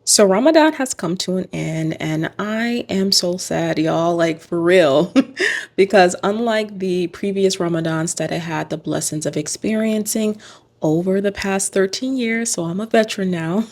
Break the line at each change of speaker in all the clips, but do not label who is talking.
So Ramadan has come to an end, and I am so sad, y'all, like for real. Because unlike the previous Ramadans that I had the blessings of experiencing over the past 13 years, so I'm a veteran now,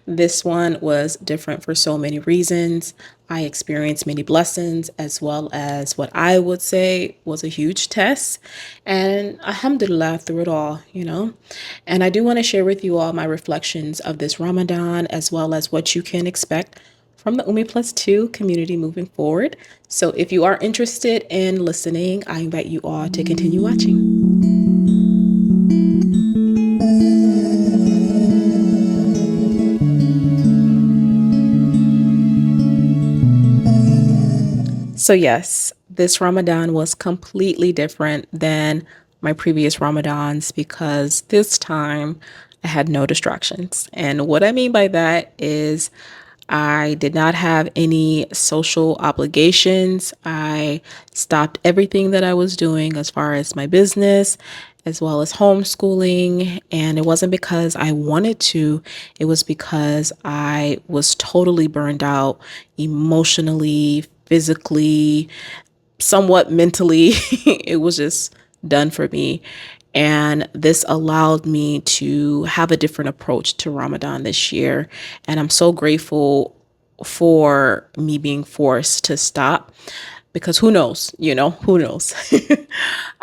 this one was different for so many reasons. I experienced many blessings as well as what I would say was a huge test. And alhamdulillah through it all. And I do want to share with you all my reflections of this Ramadan as well as what you can expect from the Ummiplustwo community moving forward. So if you are interested in listening, I invite you all to continue watching. So, yes, this Ramadan was completely different than my previous Ramadans because this time I had no distractions. And what I mean by that is I did not have any social obligations. I stopped everything that I was doing as far as my business, as well as homeschooling. And it wasn't because I wanted to, it was because I was totally burned out emotionally, physically, somewhat mentally. It was just done for me. And this allowed me to have a different approach to Ramadan this year. And I'm so grateful for me being forced to stop because who knows?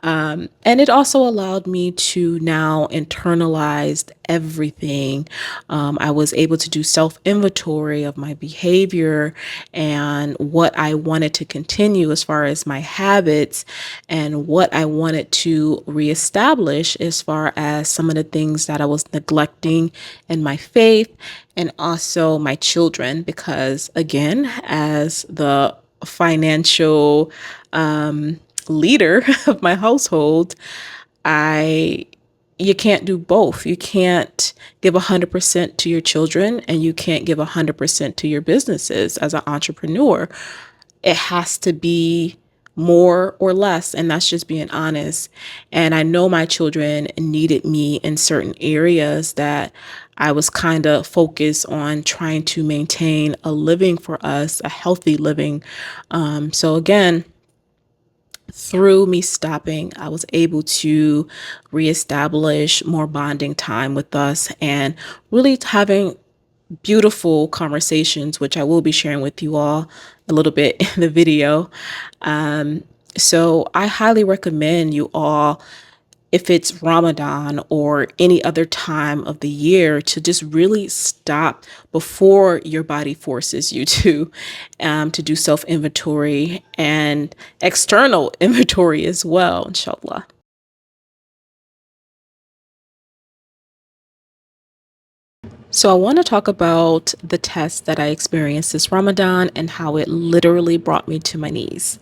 And it also allowed me to now internalize everything. I was able to do self inventory of my behavior and what I wanted to continue as far as my habits and what I wanted to reestablish as far as some of the things that I was neglecting in my faith and also my children. Because, again, as the financial leader of my household, I you can't do both. You can't give 100% to your children and you can't give 100% to your businesses as an entrepreneur. It has to be more or less, and that's just being honest. And I know my children needed me in certain areas that I was kind of focused on trying to maintain a living for us, a healthy living. So again, through me stopping, I was able to reestablish more bonding time with us and really having beautiful conversations, which I will be sharing with you all a little bit in the video. Um, so I highly recommend you all, if it's Ramadan or any other time of the year, to just really stop before your body forces you to do self inventory and external inventory as well, inshallah. So I want to talk about the test that I experienced this Ramadan and how it literally brought me to my knees.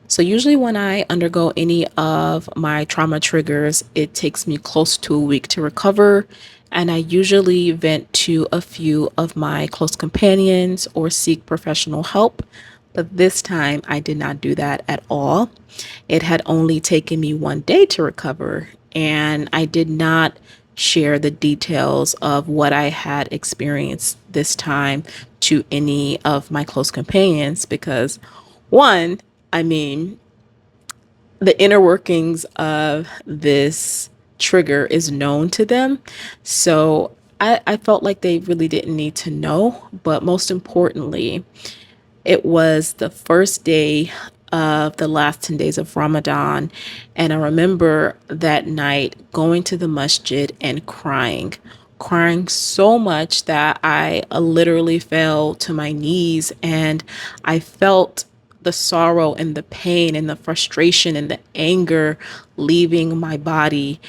So usually when I undergo any of my trauma triggers, it takes me close to a week to recover. And I usually vent to a few of my close companions or seek professional help. But this time I did not do that at all. It had only taken me one day to recover, and I did not share the details of what I had experienced this time to any of my close companions because, one, I mean, the inner workings of this trigger is known to them. So I felt like they really didn't need to know. But most importantly, it was the first day of the last 10 days of Ramadan. And I remember that night going to the masjid and crying so much that I literally fell to my knees and I felt the sorrow and the pain and the frustration and the anger leaving my body.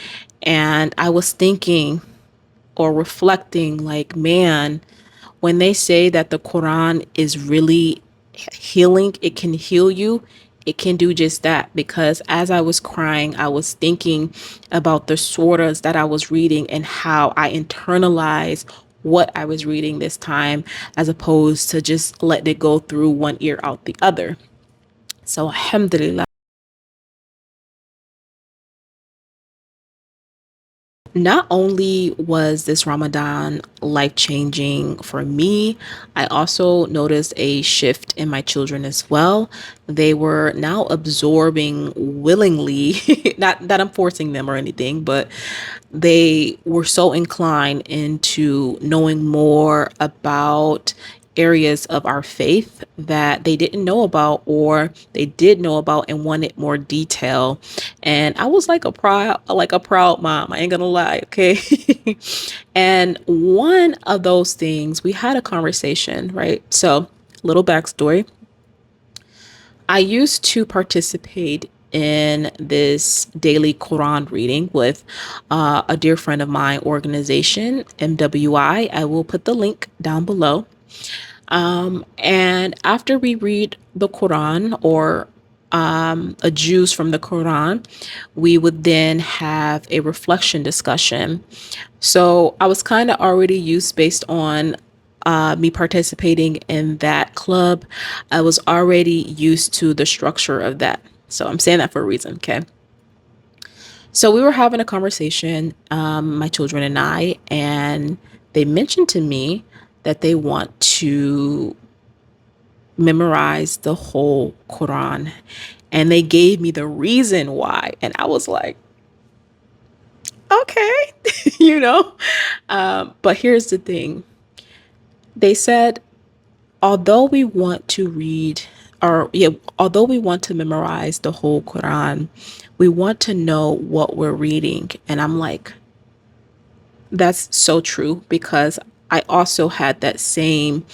And I was thinking or reflecting, like, man, when they say that the Quran is really healing, it can heal you. It can do just that because as I was crying, I was thinking about the surahs that I was reading and how I internalized what I was reading this time as opposed to just letting it go through one ear out the other. So, alhamdulillah. Not only was this Ramadan life changing for me, I also noticed a shift in my children as well. They were now absorbing willingly, not that I'm forcing them or anything, but they were so inclined into knowing more about areas of our faith that they didn't know about or they did know about and wanted more detail. And I was like a proud mom. I ain't gonna lie, okay? And one of those things, we had a conversation, right? So, little backstory. I used to participate in this daily Quran reading with a dear friend of mine organization, MWI. I will put the link down below. And after we read the Quran or a juice from the Quran, we would then have a reflection discussion. So I was kind of already used based on me participating in that club. I was already used to the structure of that. So I'm saying that for a reason, okay? So we were having a conversation, my children and I, and they mentioned to me that they want to memorize the whole Quran. And they gave me the reason why. And I was like, okay, you know? But here's the thing, they said, although we want to read, or yeah, although we want to memorize the whole Quran, we want to know what we're reading. And I'm like, that's so true because I also had that same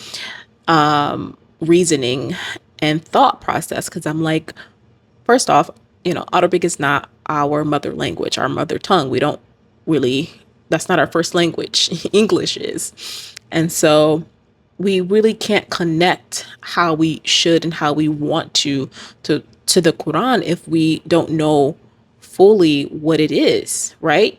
reasoning and thought process because I'm like, first off, Arabic is not our mother language, our mother tongue. We don't really, that's not our first language. English is. And so we really can't connect how we should and how we want to the Quran if we don't know fully what it is, right?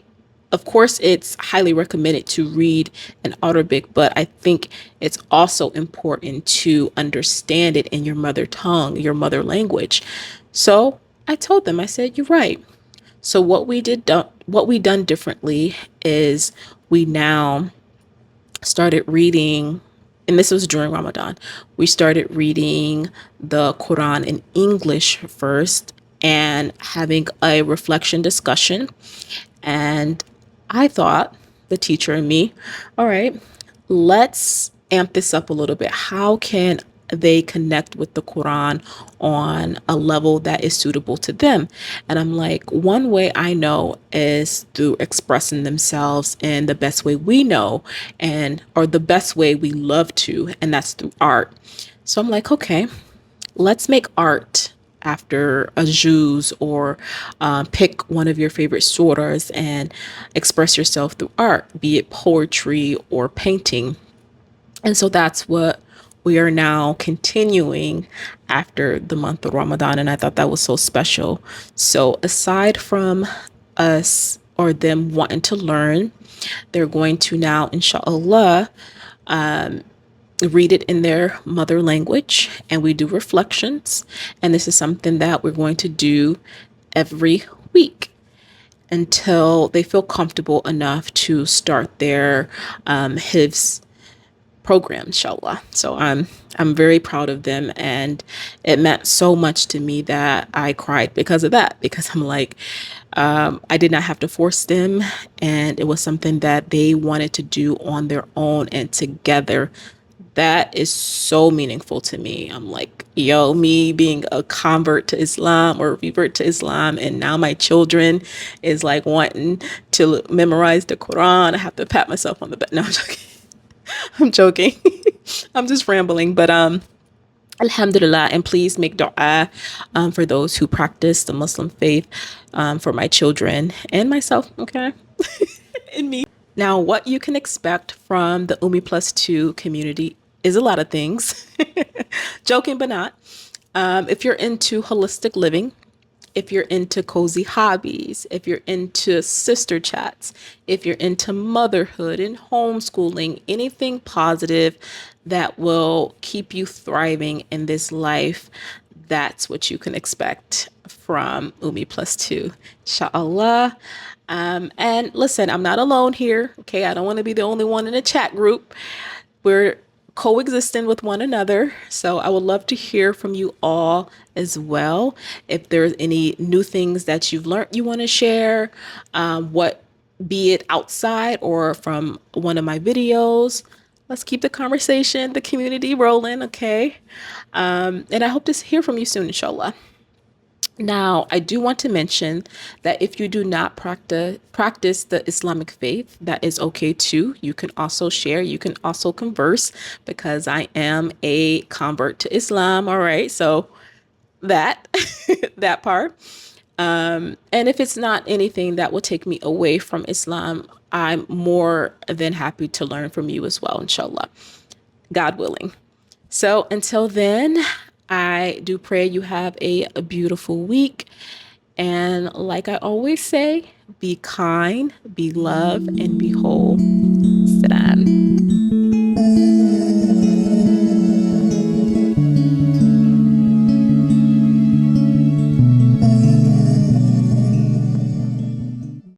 Of course, it's highly recommended to read an Arabic, but I think it's also important to understand it in your mother tongue, your mother language. So I told them, I said, you're right. So what we done differently is we now started reading, and this was during Ramadan. We started reading the Quran in English first and having a reflection discussion. And I thought, the teacher and me, all right, let's amp this up a little bit. How can they connect with the Quran on a level that is suitable to them? And I'm like, one way I know is through expressing themselves in the best way we know and or the best way we love to, and that's through art. So I'm like, okay, let's make art after a juz or pick one of your favorite surahs and express yourself through art, be it poetry or painting. And so that's what we are now continuing after the month of Ramadan. And I thought that was so special. So aside from us or them wanting to learn, they're going to now, inshallah, read it in their mother language, and we do reflections. And this is something that we're going to do every week until they feel comfortable enough to start their hifz program, inshallah. So I'm very proud of them, and it meant so much to me that I cried because of that, because I'm like, I did not have to force them, and it was something that they wanted to do on their own and together. That is so meaningful to me. I'm like, yo, me being a convert to Islam or revert to Islam, and now my children is like wanting to memorize the Quran. I have to pat myself on the back. No, I'm joking. I'm joking. I'm just rambling, but Alhamdulillah, and please make dua for those who practice the Muslim faith, for my children and myself, okay? And me. Now, what you can expect from the Ummiplustwo community is a lot of things. Joking, but not. If you're into holistic living, if you're into cozy hobbies, if you're into sister chats, if you're into motherhood and homeschooling, anything positive that will keep you thriving in this life, that's what you can expect from Ummiplustwo. Inshallah. And listen, I'm not alone here. Okay. I don't want to be the only one in a chat group. We're coexisting with one another. So I would love to hear from you all as well. If there's any new things that you've learned you want to share, what be it outside or from one of my videos. Let's keep the conversation, the community rolling, okay? And I hope to hear from you soon, inshallah. Now, I do want to mention that if you do not practice the Islamic faith, that is okay too. You can also share, you can also converse because I am a convert to Islam, all right? So that that part. And if it's not anything that will take me away from Islam, I'm more than happy to learn from you as well, inshallah. God willing. So until then, I do pray you have a beautiful week. And like I always say, be kind, be love, and be whole. Salam.